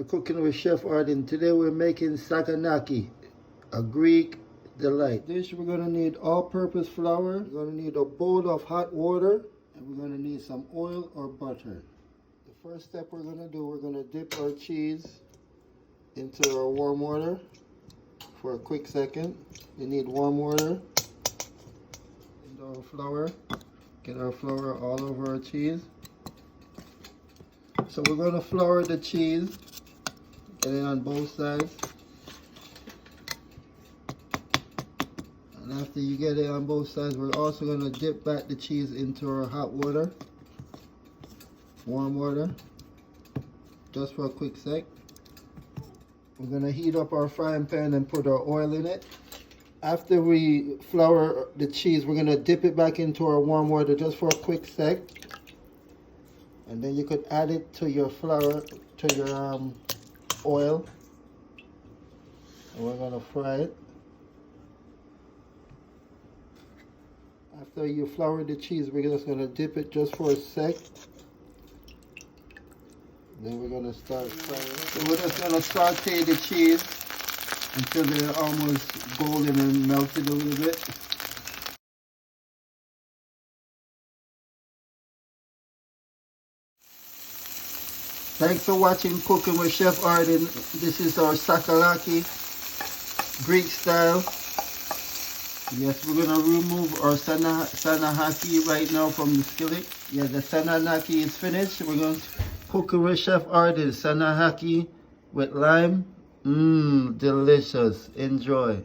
Cooking with Chef Arden. Today we're making Saganaki, a Greek delight. Dish, we're going to need all-purpose flour. We're going to need a bowl of hot water, and we're going to need some oil or butter. The first step we're going to do, we're going to dip our cheese into our warm water for a quick second. You need warm water. And our flour. Get our flour all over our cheese. So we're going to flour the cheese. Get it on both sides. And after you get it on both sides, we're also going to dip back the cheese into our hot water. Warm water. Just for a quick sec. We're going to heat up our frying pan and put our oil in it. After we flour the cheese, we're going to dip it back into our warm water just for a quick sec. And then you could add it to your flour, to your oil. And we're going to fry it. After you flour the cheese, we're just going to dip it just for a sec. Then we're going to start frying. So we're just going to saute the cheese until they're almost golden and melted a little bit. Thanks for watching Cooking with Chef Arden. This is our Saganaki, Greek style. Yes, we're going to remove our Saganaki right now from the skillet. Yeah, the Saganaki is finished. We're going to Cooking with Chef Arden, Saganaki with lime. Delicious. Enjoy.